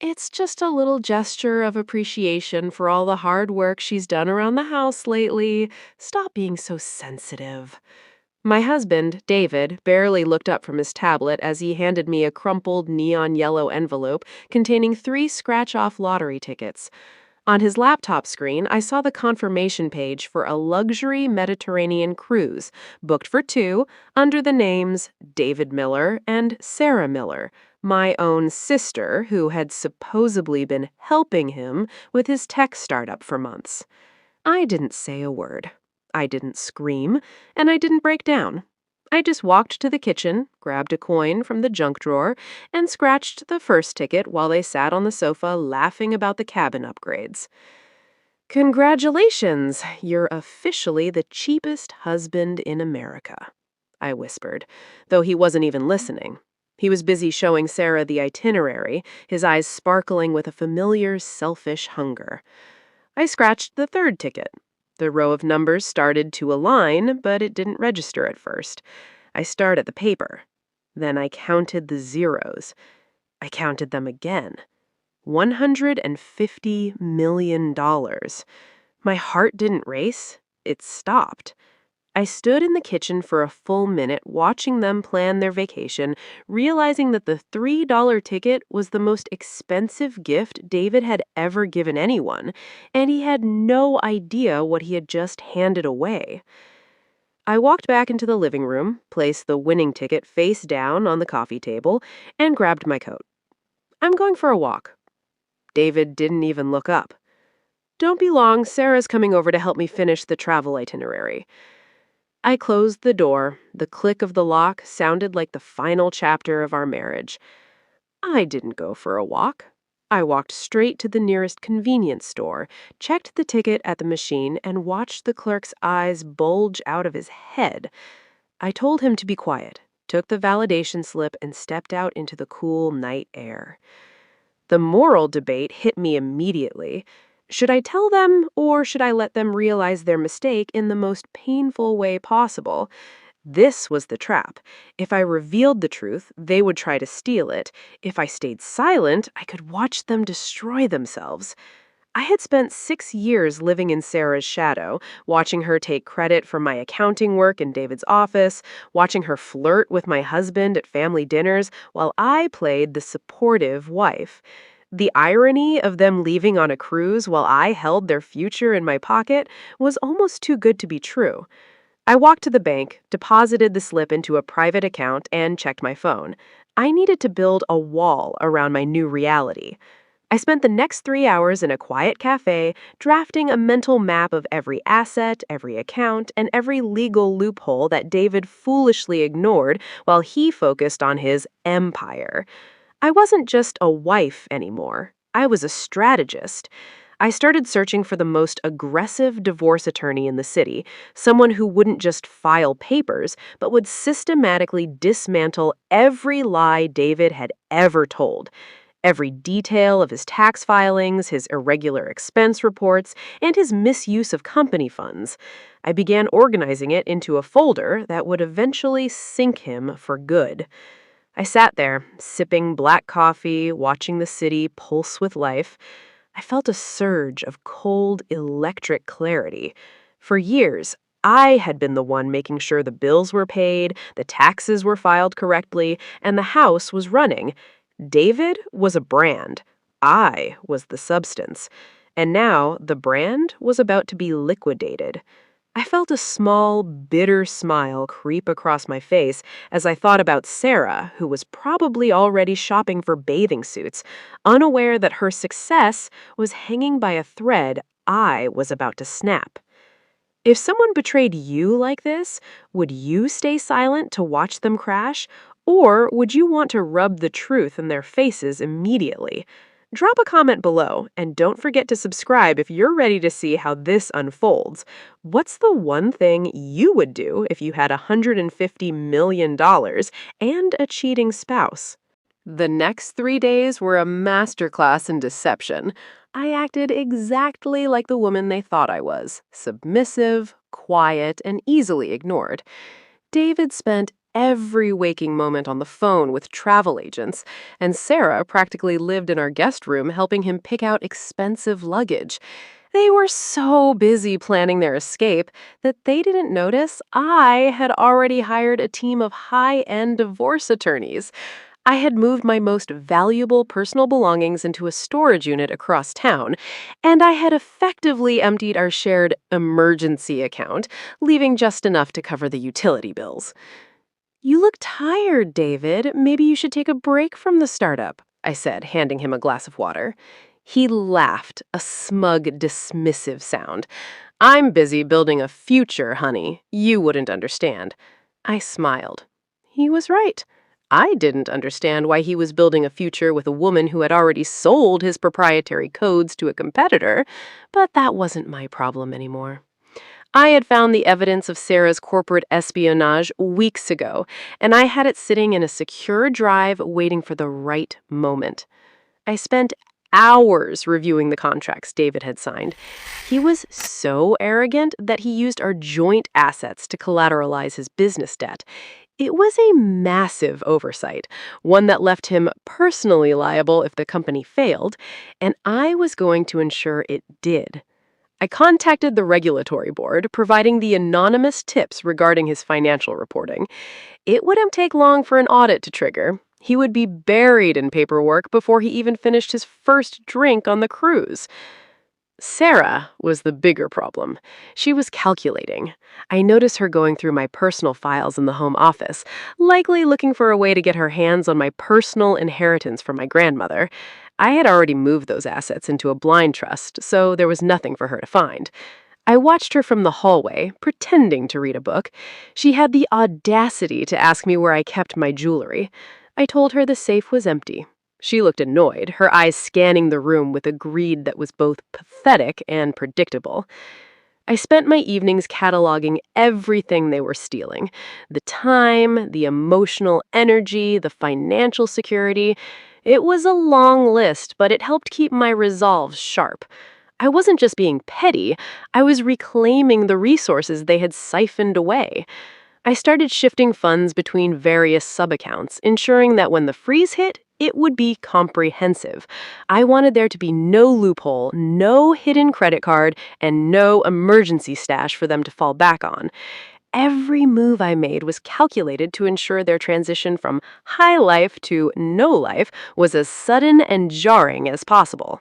It's just a little gesture of appreciation for all the hard work she's done around the house lately. Stop being so sensitive. My husband, David, barely looked up from his tablet as he handed me a crumpled neon yellow envelope containing 3 scratch-off lottery tickets. On his laptop screen, I saw the confirmation page for a luxury Mediterranean cruise, booked for 2, under the names David Miller and Sarah Miller, my own sister, who had supposedly been helping him with his tech startup for months. I didn't say a word. I didn't scream, and I didn't break down. I just walked to the kitchen, grabbed a coin from the junk drawer, and scratched the first ticket while they sat on the sofa laughing about the cabin upgrades. "Congratulations, you're officially the cheapest husband in America," I whispered, though he wasn't even listening. He was busy showing Sarah the itinerary, his eyes sparkling with a familiar, selfish hunger. I scratched the third ticket. The row of numbers started to align, but it didn't register at first. I stared at the paper. Then I counted the zeros. I counted them again. $150 million. My heart didn't race. It stopped. I stood in the kitchen for a full minute watching them plan their vacation, realizing that the $3 ticket was the most expensive gift David had ever given anyone, and he had no idea what he had just handed away. I walked back into the living room, placed the winning ticket face down on the coffee table, and grabbed my coat. "I'm going for a walk." David didn't even look up. "Don't be long, Sarah's coming over to help me finish the travel itinerary." I closed the door. The click of the lock sounded like the final chapter of our marriage. I didn't go for a walk. I walked straight to the nearest convenience store, checked the ticket at the machine, and watched the clerk's eyes bulge out of his head. I told him to be quiet, took the validation slip, and stepped out into the cool night air. The moral debate hit me immediately. Should I tell them, or should I let them realize their mistake in the most painful way possible? This was the trap. If I revealed the truth, they would try to steal it. If I stayed silent, I could watch them destroy themselves. I had spent 6 years living in Sarah's shadow, watching her take credit for my accounting work in David's office, watching her flirt with my husband at family dinners while I played the supportive wife. The irony of them leaving on a cruise while I held their future in my pocket was almost too good to be true. I walked to the bank, deposited the slip into a private account, and checked my phone. I needed to build a wall around my new reality. I spent the next 3 hours in a quiet cafe, drafting a mental map of every asset, every account, and every legal loophole that David foolishly ignored while he focused on his empire. I wasn't just a wife anymore. I was a strategist. I started searching for the most aggressive divorce attorney in the city, someone who wouldn't just file papers, but would systematically dismantle every lie David had ever told. Every detail of his tax filings, his irregular expense reports, and his misuse of company funds. I began organizing it into a folder that would eventually sink him for good. I sat there, sipping black coffee, watching the city pulse with life. I felt a surge of cold, electric clarity. For years, I had been the one making sure the bills were paid, the taxes were filed correctly, and the house was running. David was a brand. I was the substance. And now the brand was about to be liquidated. I felt a small, bitter smile creep across my face as I thought about Sarah, who was probably already shopping for bathing suits, unaware that her success was hanging by a thread I was about to snap. If someone betrayed you like this, would you stay silent to watch them crash? Or would you want to rub the truth in their faces immediately? Drop a comment below, and don't forget to subscribe if you're ready to see how this unfolds. What's the one thing you would do if you had $150 million and a cheating spouse? The next 3 days were a masterclass in deception. I acted exactly like the woman they thought I was, submissive, quiet, and easily ignored. David spent every waking moment on the phone with travel agents, and Sarah practically lived in our guest room helping him pick out expensive luggage. They were so busy planning their escape that they didn't notice I had already hired a team of high-end divorce attorneys. I had moved my most valuable personal belongings into a storage unit across town, and I had effectively emptied our shared emergency account, leaving just enough to cover the utility bills. "You look tired, David. Maybe you should take a break from the startup," I said, handing him a glass of water. He laughed, a smug, dismissive sound. "I'm busy building a future, honey. You wouldn't understand." I smiled. He was right. I didn't understand why he was building a future with a woman who had already sold his proprietary codes to a competitor, but that wasn't my problem anymore. I had found the evidence of Sarah's corporate espionage weeks ago, and I had it sitting in a secure drive waiting for the right moment. I spent hours reviewing the contracts David had signed. He was so arrogant that he used our joint assets to collateralize his business debt. It was a massive oversight, one that left him personally liable if the company failed, and I was going to ensure it did. I contacted the regulatory board, providing the anonymous tips regarding his financial reporting. It wouldn't take long for an audit to trigger. He would be buried in paperwork before he even finished his first drink on the cruise. Sarah was the bigger problem. She was calculating. I noticed her going through my personal files in the home office, likely looking for a way to get her hands on my personal inheritance from my grandmother. I had already moved those assets into a blind trust, so there was nothing for her to find. I watched her from the hallway, pretending to read a book. She had the audacity to ask me where I kept my jewelry. I told her the safe was empty. She looked annoyed, her eyes scanning the room with a greed that was both pathetic and predictable. I spent my evenings cataloging everything they were stealing. The time, the emotional energy, the financial security. It was a long list, but it helped keep my resolve sharp. I wasn't just being petty, I was reclaiming the resources they had siphoned away. I started shifting funds between various sub-accounts, ensuring that when the freeze hit, it would be comprehensive. I wanted there to be no loophole, no hidden credit card, and no emergency stash for them to fall back on. Every move I made was calculated to ensure their transition from high life to no life was as sudden and jarring as possible.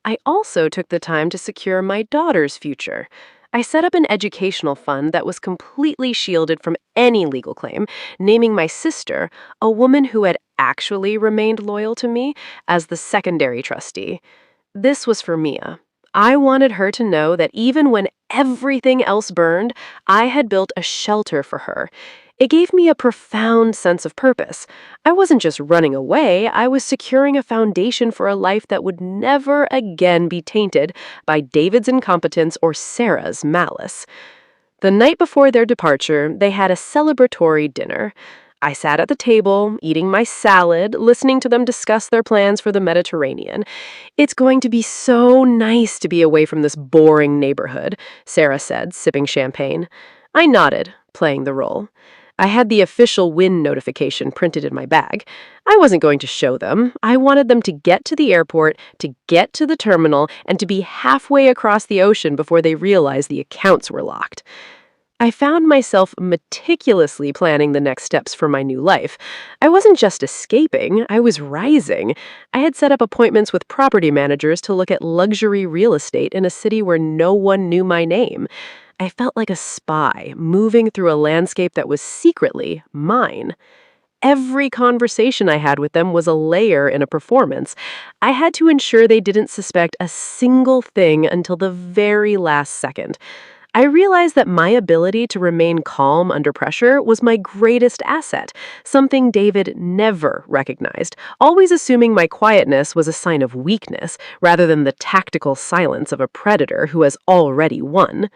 I also took the time to secure my daughter's future. I set up an educational fund that was completely shielded from any legal claim, naming my sister, a woman who had actually remained loyal to me, as the secondary trustee. This was for Mia. I wanted her to know that even when everything else burned, I had built a shelter for her. It gave me a profound sense of purpose. I wasn't just running away, I was securing a foundation for a life that would never again be tainted by David's incompetence or Sarah's malice. The night before their departure, they had a celebratory dinner. I sat at the table, eating my salad, listening to them discuss their plans for the Mediterranean. "It's going to be so nice to be away from this boring neighborhood," Sarah said, sipping champagne. I nodded, playing the role. I had the official win notification printed in my bag. I wasn't going to show them. I wanted them to get to the airport, to get to the terminal, and to be halfway across the ocean before they realized the accounts were locked. I found myself meticulously planning the next steps for my new life. I wasn't just escaping, I was rising. I had set up appointments with property managers to look at luxury real estate in a city where no one knew my name. I felt like a spy, moving through a landscape that was secretly mine. Every conversation I had with them was a layer in a performance. I had to ensure they didn't suspect a single thing until the very last second. I realized that my ability to remain calm under pressure was my greatest asset, something David never recognized, always assuming my quietness was a sign of weakness rather than the tactical silence of a predator who has already won.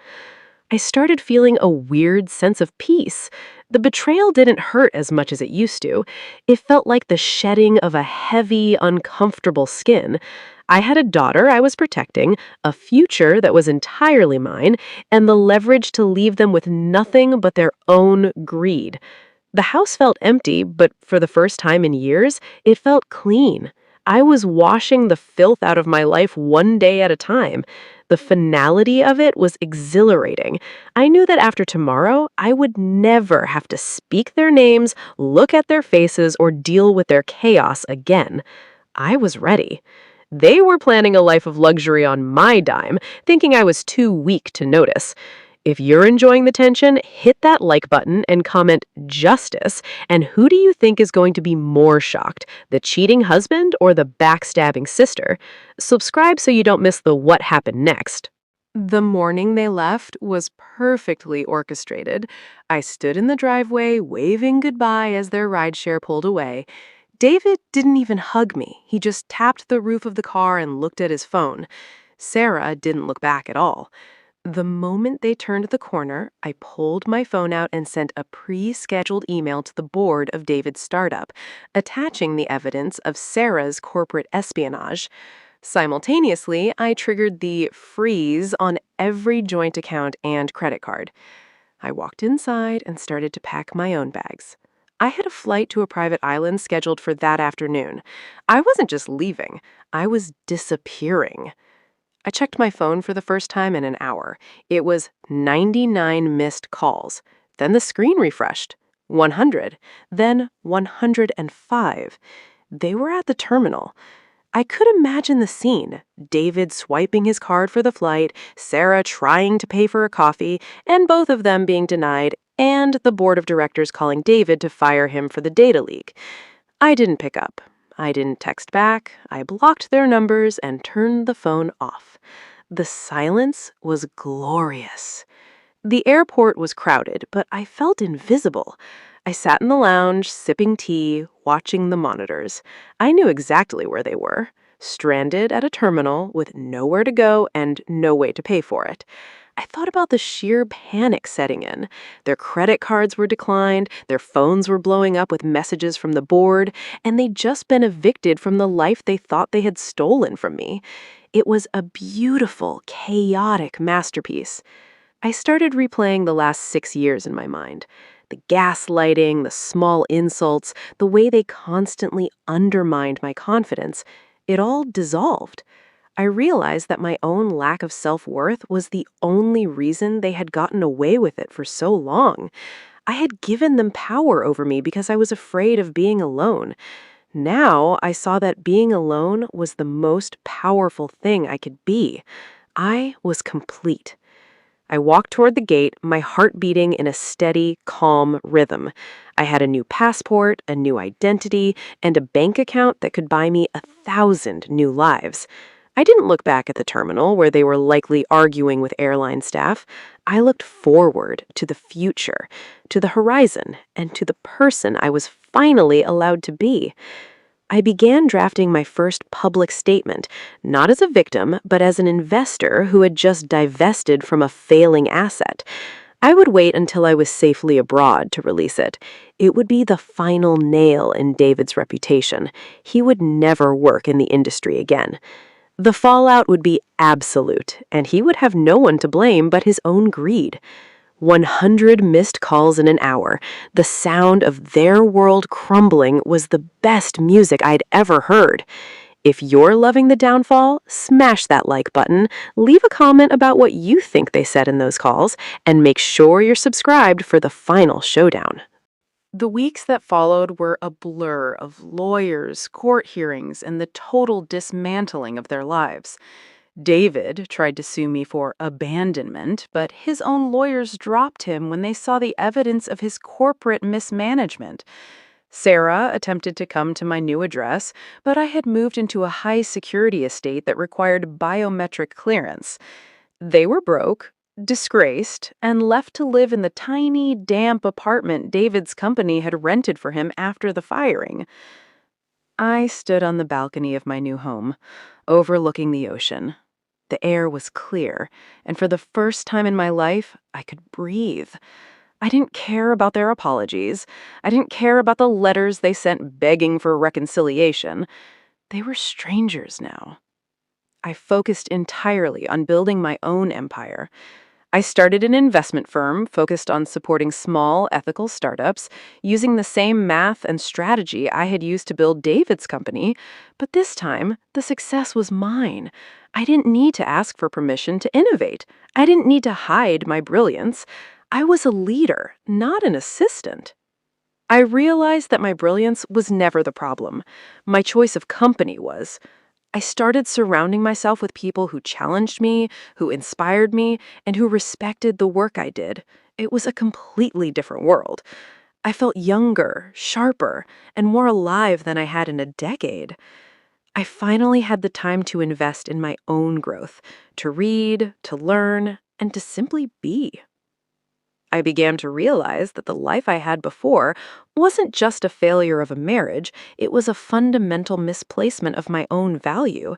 I started feeling a weird sense of peace. The betrayal didn't hurt as much as it used to. It felt like the shedding of a heavy, uncomfortable skin. I had a daughter I was protecting, a future that was entirely mine, and the leverage to leave them with nothing but their own greed. The house felt empty, but for the first time in years, it felt clean. I was washing the filth out of my life one day at a time. The finality of it was exhilarating. I knew that after tomorrow, I would never have to speak their names, look at their faces, or deal with their chaos again. I was ready. They were planning a life of luxury on my dime, thinking I was too weak to notice. If you're enjoying the tension, hit that like button and comment justice. And who do you think is going to be more shocked, the cheating husband or the backstabbing sister? Subscribe so you don't miss the what happened next. The morning they left was perfectly orchestrated. I stood in the driveway, waving goodbye as their rideshare pulled away. David didn't even hug me. He just tapped the roof of the car and looked at his phone. Sarah didn't look back at all. The moment they turned the corner, I pulled my phone out and sent a pre-scheduled email to the board of David's startup, attaching the evidence of Sarah's corporate espionage. Simultaneously, I triggered the freeze on every joint account and credit card. I walked inside and started to pack my own bags. I had a flight to a private island scheduled for that afternoon. I wasn't just leaving, I was disappearing. I checked my phone for the first time in an hour. It was 99 missed calls. Then the screen refreshed. 100. Then 105. They were at the terminal. I could imagine the scene. David swiping his card for the flight, Sarah trying to pay for a coffee, and both of them being denied, and the board of directors calling David to fire him for the data leak. I didn't pick up. I didn't text back. I blocked their numbers and turned the phone off. The silence was glorious. The airport was crowded, but I felt invisible. I sat in the lounge, sipping tea, watching the monitors. I knew exactly where they were, stranded at a terminal with nowhere to go and no way to pay for it. I thought about the sheer panic setting in. Their credit cards were declined, their phones were blowing up with messages from the board, and they'd just been evicted from the life they thought they had stolen from me. It was a beautiful, chaotic masterpiece. I started replaying the last 6 years in my mind. The gaslighting, the small insults, the way they constantly undermined my confidence, it all dissolved. I realized that my own lack of self-worth was the only reason they had gotten away with it for so long. I had given them power over me because I was afraid of being alone. Now I saw that being alone was the most powerful thing I could be. I was complete. I walked toward the gate, my heart beating in a steady, calm rhythm. I had a new passport, a new identity, and a bank account that could buy me 1,000 new lives. I didn't look back at the terminal where they were likely arguing with airline staff. I looked forward to the future, to the horizon, and to the person I was finally allowed to be. I began drafting my first public statement, not as a victim, but as an investor who had just divested from a failing asset. I would wait until I was safely abroad to release it. It would be the final nail in David's reputation. He would never work in the industry again. The fallout would be absolute, and he would have no one to blame but his own greed. 100 missed calls in an hour. The sound of their world crumbling was the best music I'd ever heard. If you're loving The Downfall, smash that like button, leave a comment about what you think they said in those calls, and make sure you're subscribed for the final showdown. The weeks that followed were a blur of lawyers, court hearings, and the total dismantling of their lives. David tried to sue me for abandonment, but his own lawyers dropped him when they saw the evidence of his corporate mismanagement. Sarah attempted to come to my new address, but I had moved into a high-security estate that required biometric clearance. They were broke, disgraced, and left to live in the tiny, damp apartment David's company had rented for him after the firing. I stood on the balcony of my new home, overlooking the ocean. The air was clear, and for the first time in my life, I could breathe. I didn't care about their apologies. I didn't care about the letters they sent begging for reconciliation. They were strangers now. I focused entirely on building my own empire. I started an investment firm focused on supporting small, ethical startups using the same math and strategy I had used to build David's company, but this time, the success was mine. I didn't need to ask for permission to innovate. I didn't need to hide my brilliance. I was a leader, not an assistant. I realized that my brilliance was never the problem. My choice of company was. I started surrounding myself with people who challenged me, who inspired me, and who respected the work I did. It was a completely different world. I felt younger, sharper, and more alive than I had in a decade. I finally had the time to invest in my own growth, to read, to learn, and to simply be. I began to realize that the life I had before wasn't just a failure of a marriage, it was a fundamental misplacement of my own value.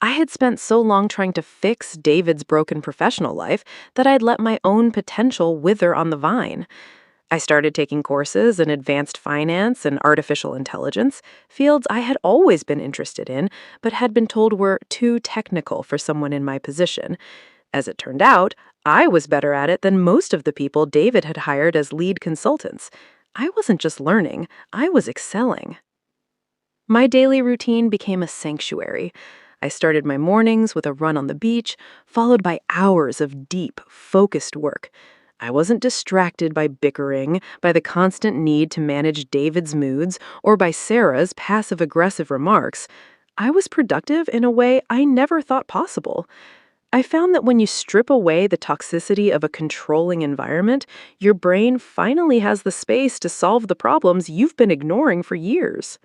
I had spent so long trying to fix David's broken professional life that I'd let my own potential wither on the vine. I started taking courses in advanced finance and artificial intelligence, fields I had always been interested in, but had been told were too technical for someone in my position. As it turned out, I was better at it than most of the people David had hired as lead consultants. I wasn't just learning, I was excelling. My daily routine became a sanctuary. I started my mornings with a run on the beach, followed by hours of deep, focused work. I wasn't distracted by bickering, by the constant need to manage David's moods, or by Sarah's passive-aggressive remarks. I was productive in a way I never thought possible. I found that when you strip away the toxicity of a controlling environment, your brain finally has the space to solve the problems you've been ignoring for years.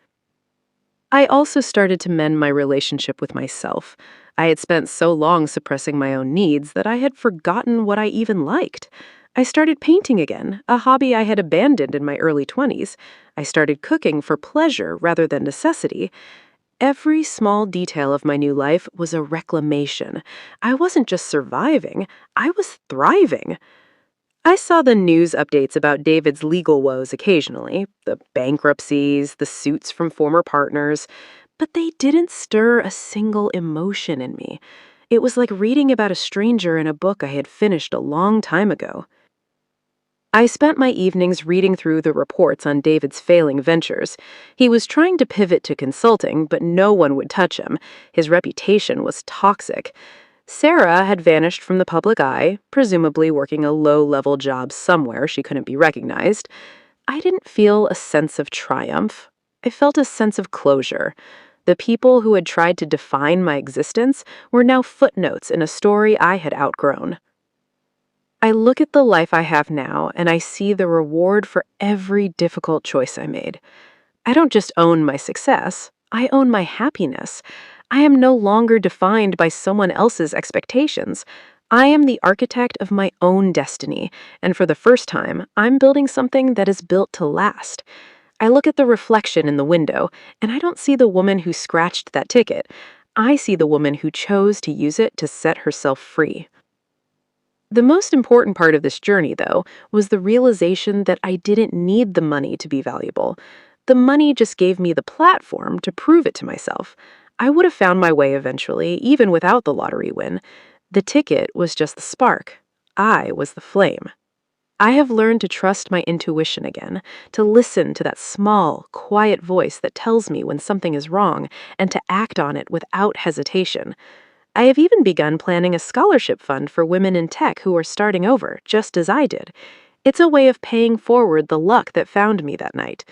I also started to mend my relationship with myself. I had spent so long suppressing my own needs that I had forgotten what I even liked. I started painting again, a hobby I had abandoned in my early 20s. I started cooking for pleasure rather than necessity. Every small detail of my new life was a reclamation. I wasn't just surviving, I was thriving. I saw the news updates about David's legal woes occasionally, the bankruptcies, the suits from former partners, but they didn't stir a single emotion in me. It was like reading about a stranger in a book I had finished a long time ago. I spent my evenings reading through the reports on David's failing ventures. He was trying to pivot to consulting, but no one would touch him. His reputation was toxic. Sarah had vanished from the public eye, presumably working a low-level job somewhere she couldn't be recognized. I didn't feel a sense of triumph. I felt a sense of closure. The people who had tried to define my existence were now footnotes in a story I had outgrown. I look at the life I have now and I see the reward for every difficult choice I made. I don't just own my success, I own my happiness. I am no longer defined by someone else's expectations. I am the architect of my own destiny, and for the first time, I'm building something that is built to last. I look at the reflection in the window, and I don't see the woman who scratched that ticket. I see the woman who chose to use it to set herself free. The most important part of this journey, though, was the realization that I didn't need the money to be valuable. The money just gave me the platform to prove it to myself. I would have found my way eventually, even without the lottery win. The ticket was just the spark. I was the flame. I have learned to trust my intuition again, to listen to that small, quiet voice that tells me when something is wrong, and to act on it without hesitation. I have even begun planning a scholarship fund for women in tech who are starting over, just as I did. It's a way of paying forward the luck that found me that night.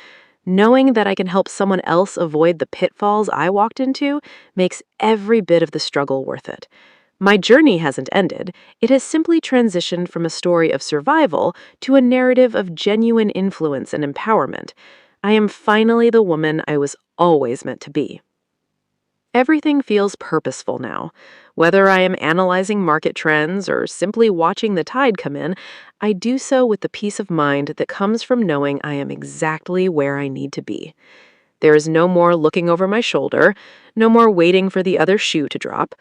Knowing that I can help someone else avoid the pitfalls I walked into makes every bit of the struggle worth it. My journey hasn't ended. It has simply transitioned from a story of survival to a narrative of genuine influence and empowerment. I am finally the woman I was always meant to be. Everything feels purposeful now. Whether I am analyzing market trends or simply watching the tide come in, I do so with the peace of mind that comes from knowing I am exactly where I need to be. There is no more looking over my shoulder, no more waiting for the other shoe to drop.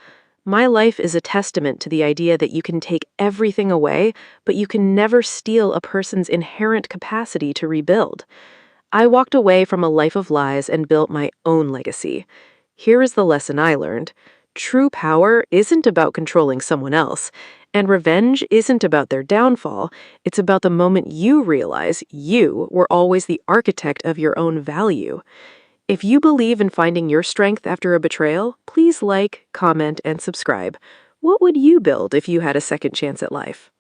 My life is a testament to the idea that you can take everything away, but you can never steal a person's inherent capacity to rebuild. I walked away from a life of lies and built my own legacy. Here is the lesson I learned. True power isn't about controlling someone else. And revenge isn't about their downfall, it's about the moment you realize you were always the architect of your own value. If you believe in finding your strength after a betrayal, please like, comment, and subscribe. What would you build if you had a second chance at life?